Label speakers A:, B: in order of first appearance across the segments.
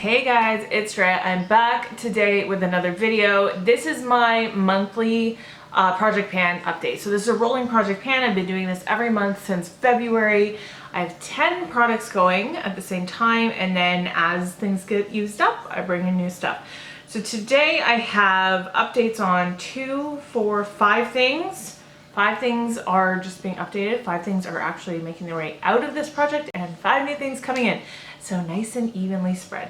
A: Hey guys, it's Drea. I'm back today with another video. This is my monthly project pan update. So this is a rolling project pan. I've been doing this every month since February. I have 10 products going at the same time, and then as things get used up, I bring in new stuff. So today I have updates on 2, 4, 5 things. 5 things are just being updated, 5 things are actually making their way out of this project, and 5 new things coming in. So nice and evenly spread.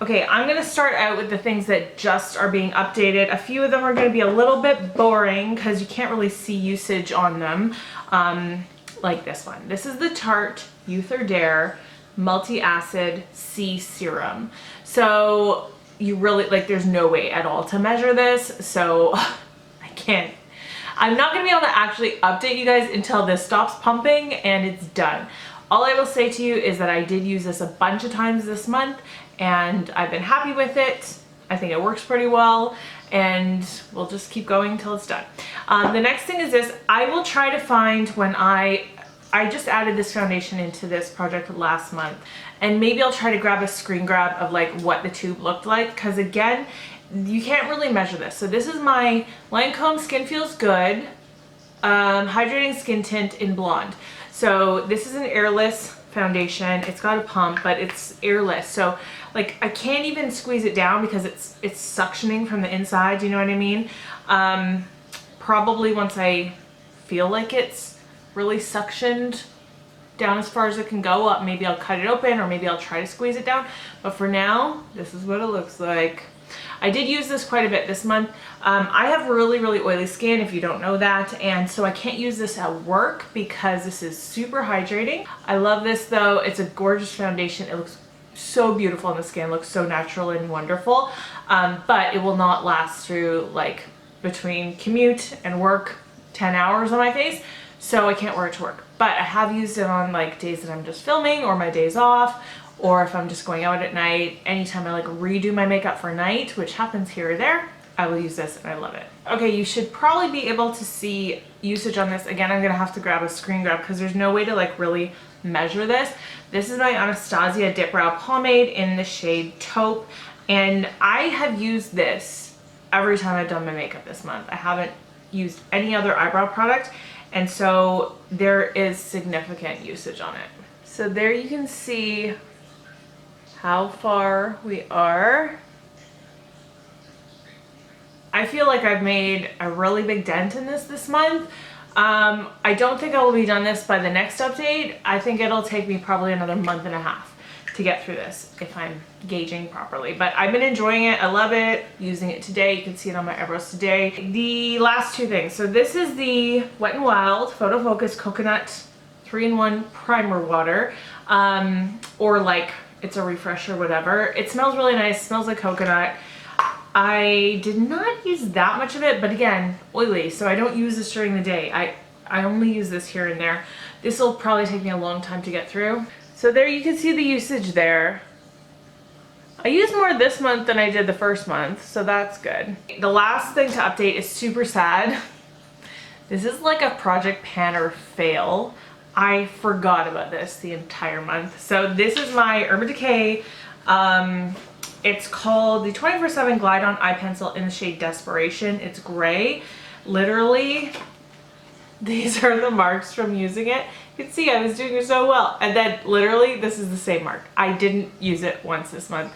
A: Okay, I'm gonna start out with the things that just are being updated. A few of them are gonna be a little bit boring because you can't really see usage on them, like this one. This is the Tarte Youth or Dare Multi-Acid C Serum. So you really, there's no way at all to measure this, so I'm not gonna be able to actually update you guys until this stops pumping and it's done. All I will say to you is that I did use this a bunch of times this month and I've been happy with it. I think it works pretty well and we'll just keep going until it's done. The next thing is this. I will try to find when I just added this foundation into this project last month, and maybe I'll try to grab a screen grab of like what the tube looked like, because again, you can't really measure this. So this is my Lancome Skin Feels Good Hydrating Skin Tint in Blonde. So this is an airless foundation. It's got a pump, but it's airless. So like I can't even squeeze it down because it's suctioning from the inside. You know what I mean? Probably once I feel like it's really suctioned down as far as it can go, maybe I'll cut it open or maybe I'll try to squeeze it down. But for now, this is what it looks like. I did use this quite a bit this month. I have really oily skin, if you don't know that, and so I can't use this at work because this is super hydrating. I love this though. It's a gorgeous foundation. It looks so beautiful on the skin, looks so natural and wonderful, but it will not last through like between commute and work 10 hours on my face, so I can't wear it to work. But I have used it on like days that I'm just filming or my days off, or if I'm just going out at night. Anytime I like redo my makeup for night, which happens here or there, I will use this and I love it. Okay, you should probably be able to see usage on this. Again, I'm gonna have to grab a screen grab because there's no way to like really measure this. This is my Anastasia Dip Brow Pomade in the shade Taupe, and I have used this every time I've done my makeup this month. I haven't used any other eyebrow product, and so there is significant usage on it. So there you can see how far we are. I feel like I've made a really big dent in this month. I don't think I will be done this by the next update. I think it'll take me probably another month and a half to get through this if I'm gauging properly. But I've been enjoying it. I love it. Using it today. You can see it on my eyebrows today. The last 2 things. So this is the Wet n Wild Photofocus Coconut 3-in-1 Primer Water, or like it's a refresher, whatever. It smells really nice, smells like coconut. I did not use that much of it, but again, oily, so I don't use this during the day. I only use this here and there. This will probably take me a long time to get through. So there you can see the usage there. I used more this month than I did the first month, so that's good. The last thing to update is super sad. This is like a project panner fail. I forgot about this the entire month. So this is my Urban Decay. It's called the 24/7 Glide On Eye Pencil in the shade Desperation. It's gray. Literally, these are the marks from using it. You can see I was doing so well. And then literally, this is the same mark. I didn't use it once this month.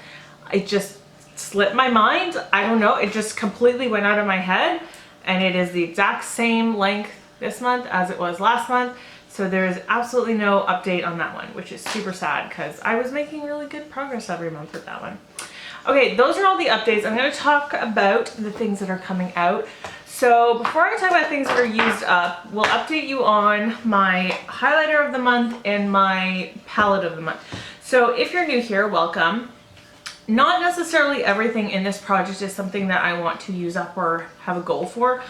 A: It just slipped my mind. I don't know. It just completely went out of my head. And it is the exact same length this month as it was last month. So there is absolutely no update on that one, which is super sad because I was making really good progress every month with that one. Okay, those are all the updates. I'm going to talk about the things that are coming out. So before I talk about things that are used up, we'll update you on my highlighter of the month and my palette of the month. So if you're new here, welcome. Not necessarily everything in this project is something that I want to use up or have a goal for.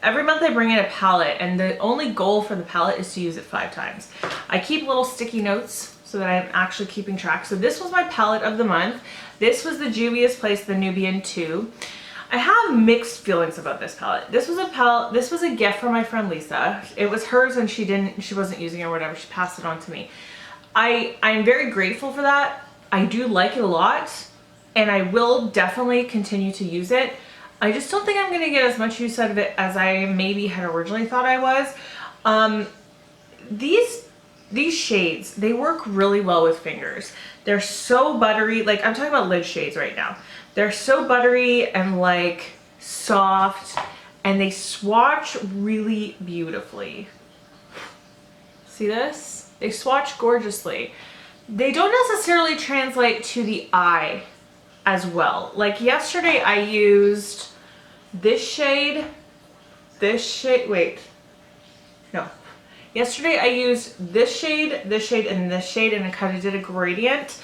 A: Every month I bring in a palette, and the only goal for the palette is to use it 5 times. I keep little sticky notes so that I'm actually keeping track. So this was my palette of the month. This was the Juvia's Place, the Nubian 2. I have mixed feelings about this palette. This was a gift from my friend Lisa. It was hers and she wasn't using it or whatever. She passed it on to me. I'm very grateful for that. I do like it a lot, and I will definitely continue to use it. I just don't think I'm going to get as much use out of it as I maybe had originally thought I was. These shades, they work really well with fingers. They're so buttery. Like, I'm talking about lid shades right now. They're so buttery and like soft, and they swatch really beautifully. See this? They swatch gorgeously. They don't necessarily translate to the eye as well. Like yesterday I used this shade, wait, no. Yesterday I used this shade, and this shade, and I kind of did a gradient.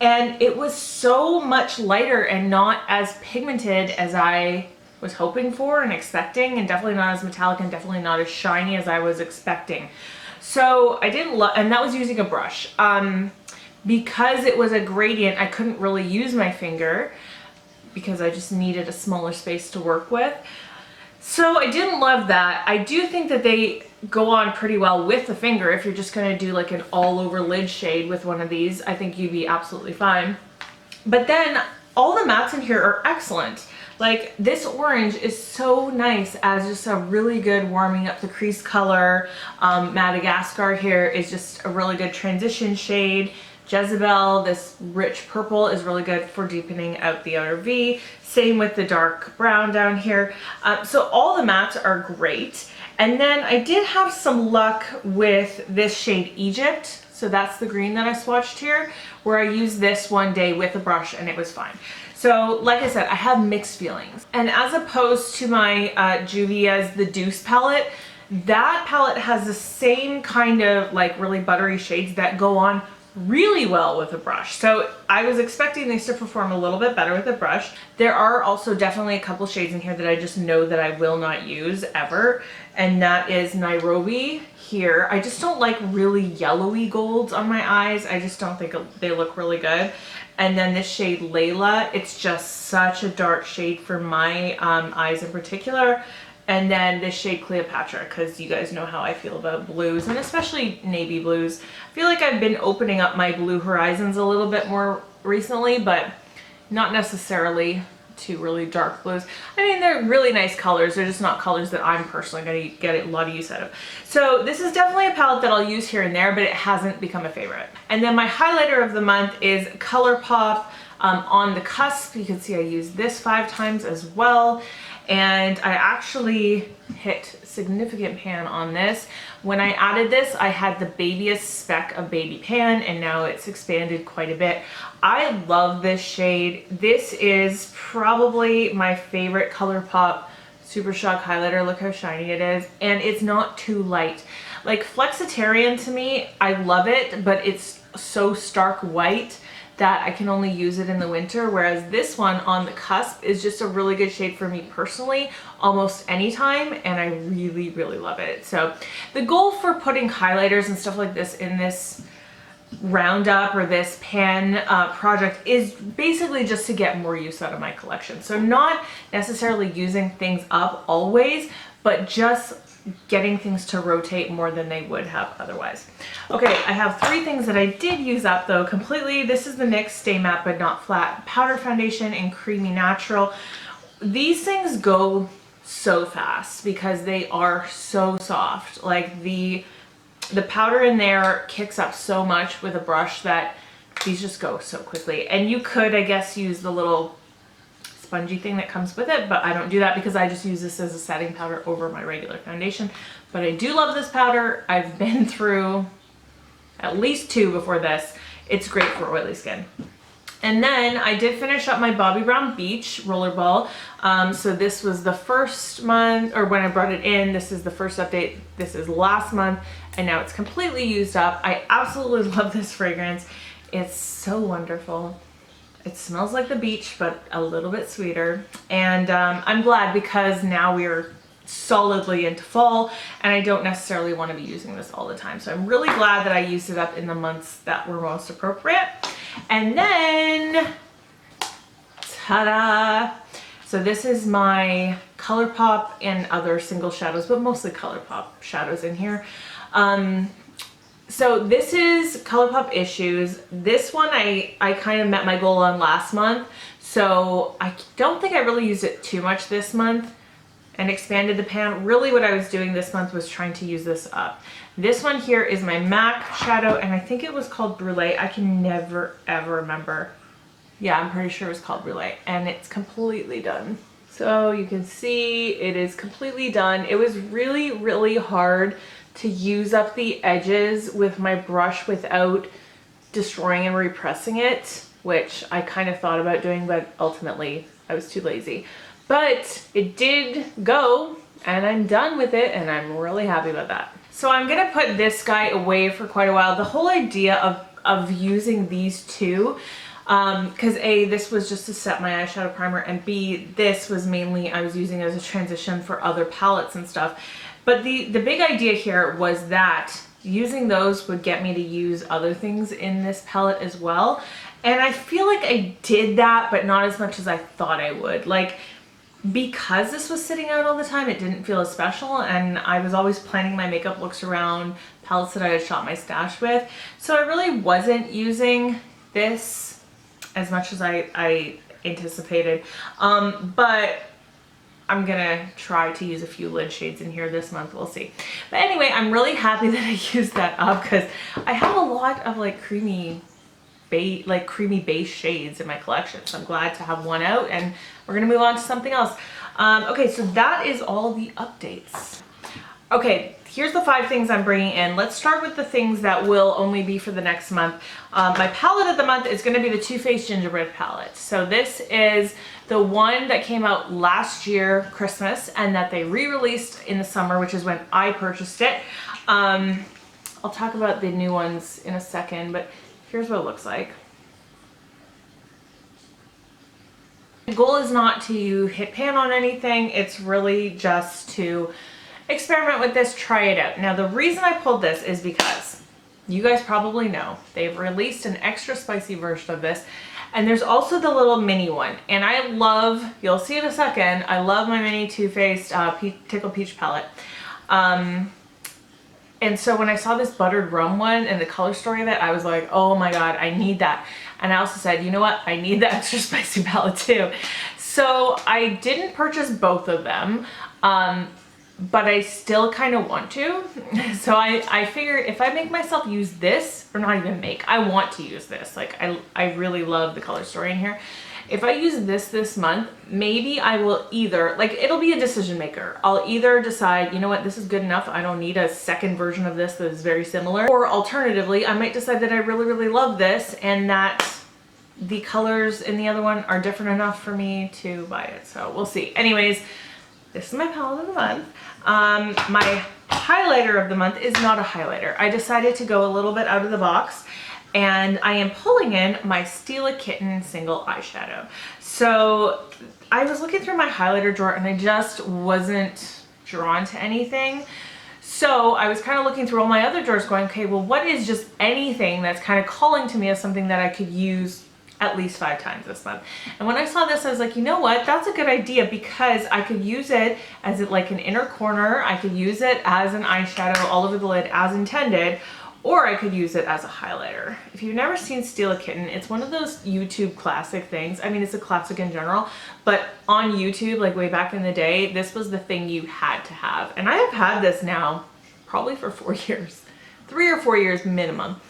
A: And it was so much lighter and not as pigmented as I was hoping for and expecting, and definitely not as metallic and definitely not as shiny as I was expecting. So I didn't love, and that was using a brush. Because it was a gradient, I couldn't really use my finger because I just needed a smaller space to work with. So I didn't love that. I do think that they go on pretty well with the finger. If you're just gonna do like an all over lid shade with one of these, I think you'd be absolutely fine. But then all the mattes in here are excellent. Like this orange is so nice as just a really good warming up the crease color. Madagascar here is just a really good transition shade. Jezebel, this rich purple, is really good for deepening out the outer V. Same with the dark brown down here. So all the mattes are great. And then I did have some luck with this shade Egypt. So that's the green that I swatched here, where I used this one day with a brush and it was fine. So like I said, I have mixed feelings. And as opposed to my Juvia's The Deuce palette, that palette has the same kind of like really buttery shades that go on really well with a brush. So I was expecting these to perform a little bit better with a brush. There are also definitely a couple shades in here that I just know that I will not use ever, and that is Nairobi here. I just don't like really yellowy golds on my eyes. I just don't think they look really good. And then this shade Layla, it's just such a dark shade for my eyes in particular. And then this shade Cleopatra, because you guys know how I feel about blues, and especially navy blues. I feel like I've been opening up my blue horizons a little bit more recently, but not necessarily to really dark blues. I mean, they're really nice colors. They're just not colors that I'm personally going to get a lot of use out of. So this is definitely a palette that I'll use here and there, but it hasn't become a favorite. And then my highlighter of the month is ColourPop On the Cusp. You can see I used this 5 times as well. And I actually hit significant pan on this. When I added this, I had the babiest speck of baby pan, and now it's expanded quite a bit. I love this shade. This is probably my favorite ColourPop Super Shock highlighter. Look how shiny it is. And it's not too light. Like Flexitarian to me, I love it, but it's so stark white that I can only use it in the winter, whereas this one On the Cusp is just a really good shade for me personally, almost anytime, and I really, really love it. So the goal for putting highlighters and stuff like this in this roundup or this pan project is basically just to get more use out of my collection. So not necessarily using things up always, but just getting things to rotate more than they would have otherwise. Okay, I have 3 things that I did use up though completely. This is the NYX Stay Matte But Not Flat Powder Foundation in Creamy Natural. These things go so fast because they are so soft. Like the powder in there kicks up so much with a brush that these just go so quickly. And you could, I guess, use the little spongy thing that comes with it, but I don't do that because I just use this as a setting powder over my regular foundation. But I do love this powder. I've been through at least 2 before this. It's great for oily skin. And then I did finish up my Bobbi Brown Beach Rollerball. So this was the first month, or when I brought it in, this is the first update. This is last month, and now it's completely used up. I absolutely love this fragrance. It's so wonderful. It smells like the beach, but a little bit sweeter. And I'm glad because now we're solidly into fall and I don't necessarily want to be using this all the time. So I'm really glad that I used it up in the months that were most appropriate. And then, ta-da! So this is my ColourPop and other single shadows, but mostly ColourPop shadows in here. So this is ColourPop Issues. This one I kind of met my goal on last month. So I don't think I really used it too much this month and expanded the pan. Really what I was doing this month was trying to use this up. This one here is my MAC shadow, and I think it was called Brulee. I can never ever remember. Yeah, I'm pretty sure it was called Brulee, and it's completely done. So you can see it is completely done. It was really, really hard to use up the edges with my brush without destroying and repressing it, which I kind of thought about doing, but ultimately I was too lazy. But it did go, and I'm done with it, and I'm really happy about that. So I'm gonna put this guy away for quite a while. The whole idea of using these two, because A, this was just to set my eyeshadow primer, and B, this was mainly I was using as a transition for other palettes and stuff. But the big idea here was that using those would get me to use other things in this palette as well. And I feel like I did that, but not as much as I thought I would. Like, because this was sitting out all the time, it didn't feel as special, and I was always planning my makeup looks around palettes that I had shot my stash with. So I really wasn't using this as much as I anticipated. But I'm gonna try to use a few lid shades in here this month, we'll see. But anyway, I'm really happy that I used that up because I have a lot of like creamy beige shades in my collection. So I'm glad to have one out, and we're gonna move on to something else. Okay, so that is all the updates. Okay, here's the 5 things I'm bringing in. Let's start with the things that will only be for the next month. My palette of the month is gonna be the Too Faced Gingerbread palette. So this is the one that came out last year, Christmas, and that they re-released in the summer, which is when I purchased it. I'll talk about the new ones in a second, but here's what it looks like. The goal is not to hit pan on anything. It's really just to experiment with this, try it out. Now, the reason I pulled this is because you guys probably know they've released an extra spicy version of this, and there's also the little mini one. And I love, you'll see in a second, I love my mini Too Faced Tickle Peach palette. And so when I saw this buttered rum one and the color story of it, I was like, oh my God, I need that. And I also said, you know what? I need the extra spicy palette too. So I didn't purchase both of them, but I still kind of want to. So I figured if I make myself use this, or not even make, I want to use this. Like I really love the color story in here. If I use this month, maybe I will either, like, it'll be a decision maker. I'll either decide, you know what, this is good enough. I don't need a second version of this that is very similar. Or alternatively, I might decide that I really, really love this and that the colors in the other one are different enough for me to buy it. So we'll see. Anyways, this is my palette of the month. My highlighter of the month is not a highlighter. I decided to go a little bit out of the box, and I am pulling in my Stila Kitten single eyeshadow. So I was looking through my highlighter drawer and I just wasn't drawn to anything. So I was kind of looking through all my other drawers going, okay, well, what is just anything that's kind of calling to me as something that I could use at least 5 times this month? And when I saw this, I was like, you know what, that's a good idea, because I could use it as like an inner corner. I could use it as an eyeshadow all over the lid as intended, or I could use it as a highlighter. If you've never seen Stila Kitten, it's one of those YouTube classic things. I mean, it's a classic in general, but on YouTube, like way back in the day, this was the thing you had to have. And I have had this now probably for 4 years, 3 or 4 years minimum.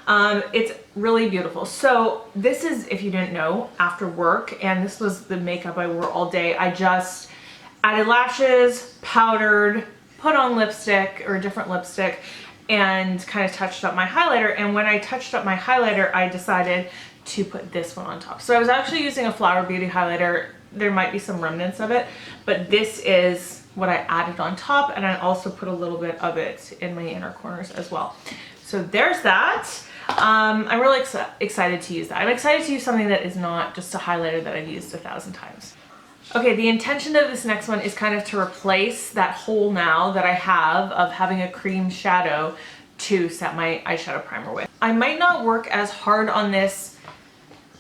A: It's really beautiful. So this is, if you didn't know, after work, and this was the makeup I wore all day. I just added lashes, powdered, put on lipstick or a different lipstick, and kind of touched up my highlighter. And when I touched up my highlighter, I decided to put this one on top. So I was actually using a Flower Beauty highlighter. There might be some remnants of it, but this is what I added on top, and I also put a little bit of it in my inner corners as well. So there's that. I'm really excited to use that. I'm excited to use something that is not just a highlighter that I've used 1,000 times. Okay, the intention of this next one is kind of to replace that hole now that I have of having a cream shadow to set my eyeshadow primer with. I might not work as hard on this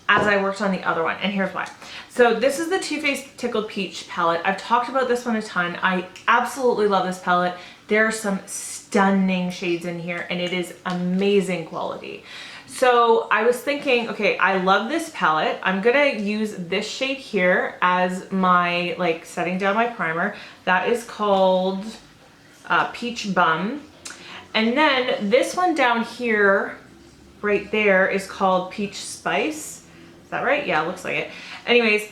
A: as I worked on the other one, and here's why. So this is the Too Faced Tickled Peach palette. I've talked about this one a ton. I absolutely love this palette. There are some stunning shades in here and it is amazing quality. So I was thinking, okay, I love this palette. I'm gonna use this shade here as my, like, setting down my primer. That is called Peach Bum. And then this one down here, right there, is called Peach Spice. Is that right? Yeah, it looks like it. Anyways,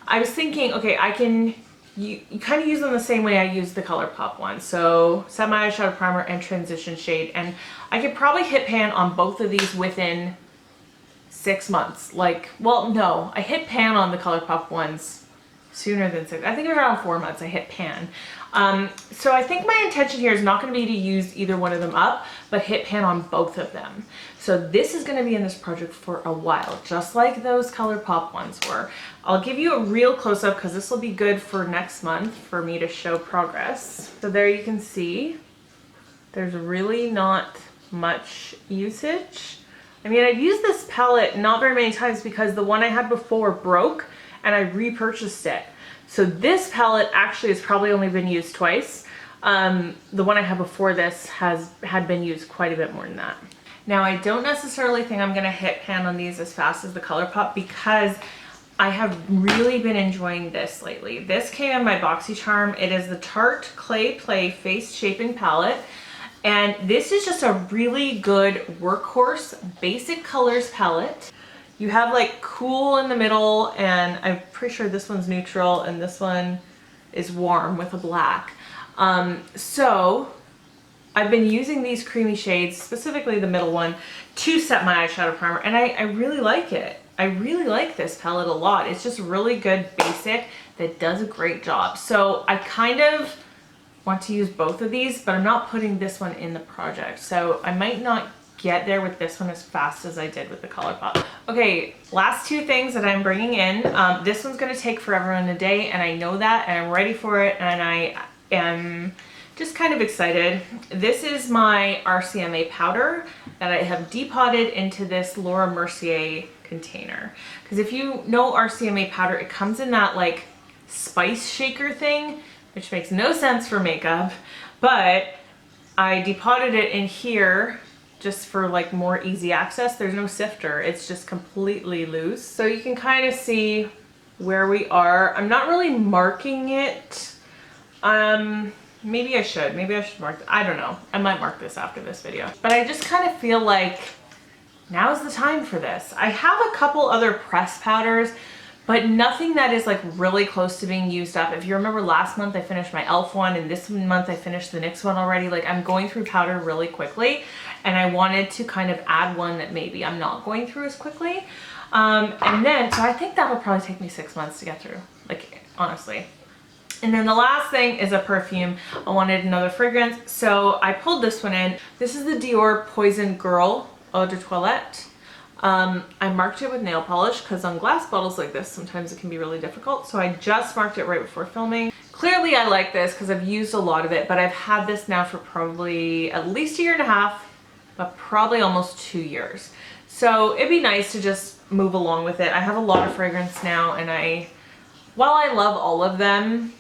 A: I was thinking, okay, I can, you kind of use them the same way I use the ColourPop one. So set my eyeshadow primer and transition shade. And I could probably hit pan on both of these within 6 months. Like, well, no, I hit pan on the ColourPop ones sooner than 6. I think around 4 months I hit pan. So I think my intention here is not going to be to use either one of them up, but hit pan on both of them. So this is going to be in this project for a while, just like those ColourPop ones were. I'll give you a real close-up because this will be good for next month for me to show progress. So there you can see there's really not much usage. I mean, I've used this palette not very many times because the one I had before broke and I repurchased it. So this palette actually has probably only been used twice. The one I had before this had been used quite a bit more than that. Now, I don't necessarily think I'm gonna hit pan on these as fast as the ColourPop because I have really been enjoying this lately. This came in my BoxyCharm. It is the Tarte Clay Play Face Shaping Palette. And this is just a really good workhorse basic colors palette. You have like cool in the middle, and I'm pretty sure this one's neutral and this one is warm with a black. So I've been using these creamy shades, specifically the middle one, to set my eyeshadow primer, and I really like it. I really like this palette a lot. It's just really good basic that does a great job. So I kind of want to use both of these, but I'm not putting this one in the project. So I might not get there with this one as fast as I did with the ColourPop. Okay, last two things that I'm bringing in. This one's gonna take forever in a day, and I know that, and I'm ready for it, and I am just kind of excited. This is my RCMA powder that I have depotted into this Laura Mercier container. Because if you know RCMA powder, it comes in that like spice shaker thing, which makes no sense for makeup, but I depotted it in here just for like more easy access. There's no sifter, it's just completely loose. So you can kind of see where we are. I'm not really marking it. Maybe I should mark it. I don't know. I might mark this after this video. But I just kind of feel like now's the time for this. I have a couple other press powders, but nothing that is like really close to being used up. If you remember last month, I finished my e.l.f. one, and this month I finished the NYX one already. Like, I'm going through powder really quickly, and I wanted to kind of add one that maybe I'm not going through as quickly. And then, so I think that'll probably take me 6 months to get through, like, honestly. And then the last thing is a perfume. I wanted another fragrance, so I pulled this one in. This is the Dior Poison Girl Eau de Toilette. I marked it with nail polish because on glass bottles like this, sometimes it can be really difficult. So I just marked it right before filming. Clearly I like this because I've used a lot of it, but I've had this now for probably at least 1.5 years, but probably almost 2 years. So it'd be nice to just move along with it. I have a lot of fragrance now, and while I love all of them,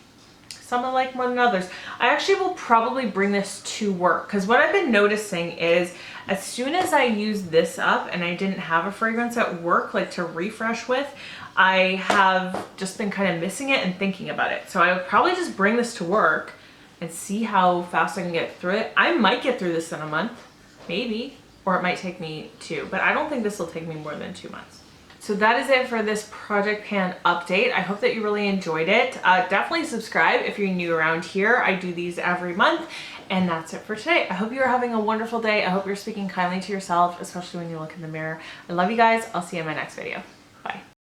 A: some I like more than others. I actually will probably bring this to work because what I've been noticing is as soon as I use this up and I didn't have a fragrance at work like to refresh with, I have just been kind of missing it and thinking about it. So I would probably just bring this to work and see how fast I can get through it. I might get through this in a month, maybe, or it might take me 2, but I don't think this will take me more than 2 months. So that is it for this Project Pan update. I hope that you really enjoyed it. Definitely subscribe if you're new around here. I do these every month, and that's it for today. I hope you're having a wonderful day. I hope you're speaking kindly to yourself, especially when you look in the mirror. I love you guys. I'll see you in my next video.